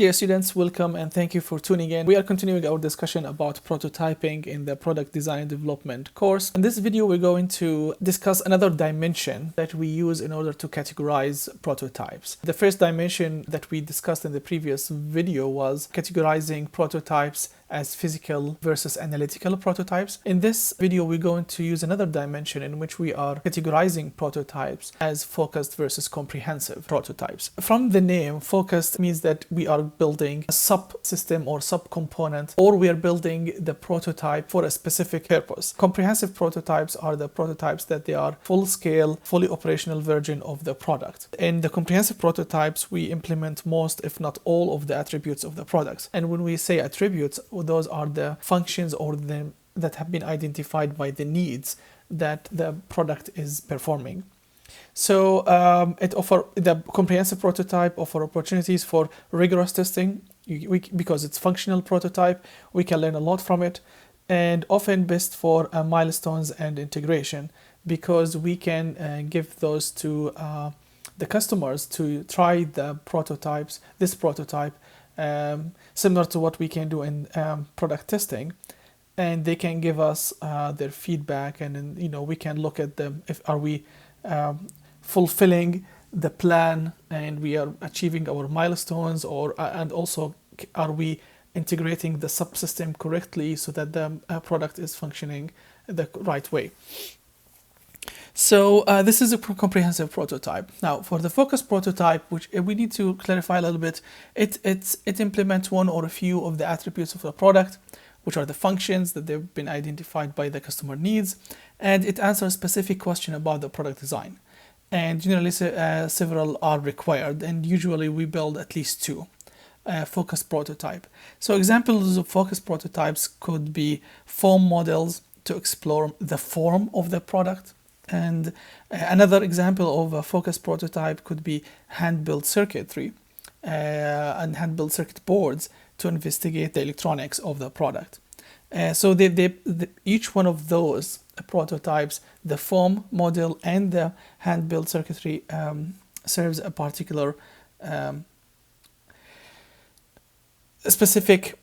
Dear students, welcome and thank you for tuning in. We are continuing our discussion about prototyping in the product design and development course. In this video, we're going to discuss another dimension that we use in order to categorize prototypes. The first dimension that we discussed in the previous video was categorizing prototypes as physical versus analytical prototypes. In this video, we're going to use another dimension in which we are categorizing prototypes as focused versus comprehensive prototypes. From the name, focused means that we are building a subsystem or subcomponent, or we are building the prototype for a specific purpose. Comprehensive prototypes are the prototypes that they are full-scale, fully operational version of the product. In the comprehensive prototypes, we implement most, if not all, of the attributes of the products. And when we say attributes, those are the functions or the that have been identified by the needs that the product is performing. So the comprehensive prototype offer opportunities for rigorous testing because it's functional prototype. We can learn a lot from it, and often best for milestones and integration because we can give those to the customers to try the prototypes. This prototype, similar to what we can do in product testing, and they can give us their feedback, and then, we can look at them if are we fulfilling the plan and we are achieving our milestones, or and also are we integrating the subsystem correctly so that the product is functioning the right way. So this is a comprehensive prototype. Now for the focus prototype, which we need to clarify a little bit, it implements one or a few of the attributes of the product, which are the functions that they've been identified by the customer needs, and it answers specific question about the product design. And generally several are required, and usually we build at least two focus prototype. So examples of focus prototypes could be form models to explore the form of the product. And another example of a focus prototype could be hand-built circuitry and hand-built circuit boards to investigate the electronics of the product. So each one of those prototypes, the form model and the hand-built circuitry, serves a particular specific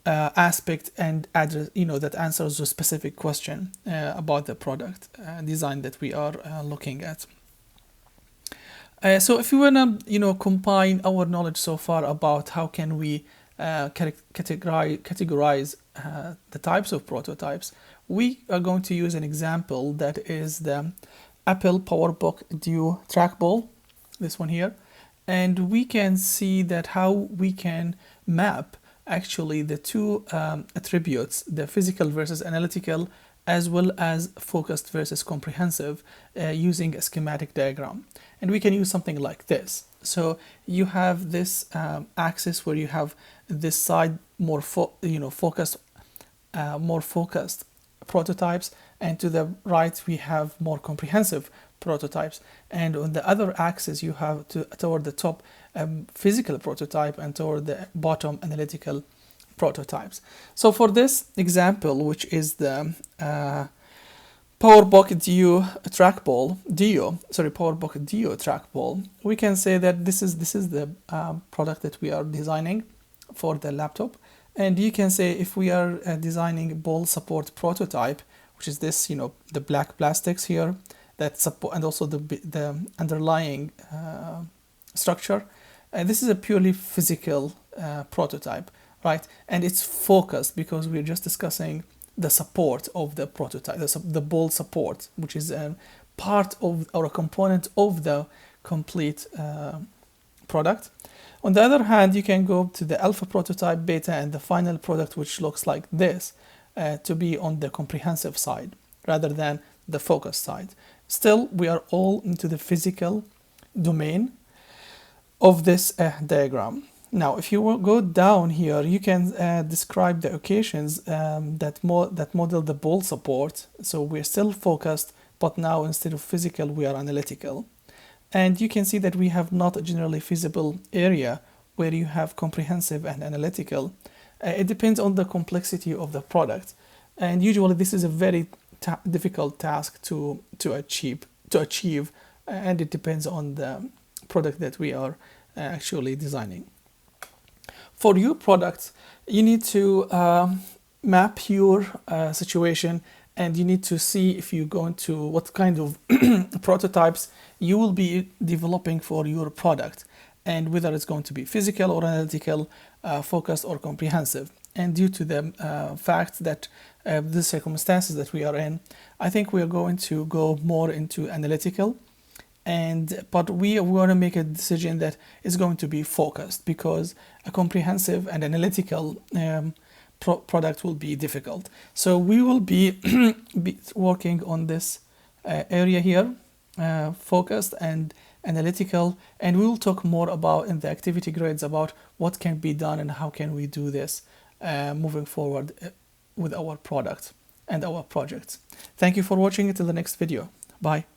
aspect and address, that answers a specific question about the product design that we are looking at. So if you want to combine our knowledge so far about how can we categorize the types of prototypes, we are going to use an example that is the Apple PowerBook Duo trackball, this one here, and we can see that how we can map actually the two attributes, the physical versus analytical, as well as focused versus comprehensive, using a schematic diagram. And we can use something like this. So you have this axis where you have this side more focused prototypes, and to the right we have more comprehensive prototypes, and on the other axis you have toward the top physical prototype, and toward the bottom analytical prototypes. So for this example, which is the PowerBook Duo trackball, we can say that this is the product that we are designing for the laptop. And you can say if we are designing ball support prototype, which is this, the black plastics here that support, and also the underlying structure. This is a purely physical prototype, right? And it's focused because we're just discussing the support of the prototype, the ball support, which is a part of or a component of the complete product. On the other hand, you can go to the alpha prototype, beta, and the final product, which looks like this, to be on the comprehensive side rather than the focus side. Still, we are all into the physical domain of this diagram. Now, if you go down here, you can describe the occasions that model the ball support. So we're still focused, but now instead of physical, we are analytical. And you can see that we have not a generally feasible area where you have comprehensive and analytical. It depends on the complexity of the product. And usually this is a very difficult task to achieve, and it depends on the product that we are actually designing. For your product, you need to map your situation, and you need to see if you're going to what kind of prototypes you will be developing for your product, and whether it's going to be physical or analytical, focused or comprehensive. And due to the fact that the circumstances that we are in, I think we are going to go more into analytical, but we want to make a decision that is going to be focused, because a comprehensive and analytical product will be difficult. So we will be working on this area here, focused and analytical, and we will talk more about in the activity grades about what can be done and how can we do this moving forward with our product and our projects. Thank you for watching. Until the next video. Bye.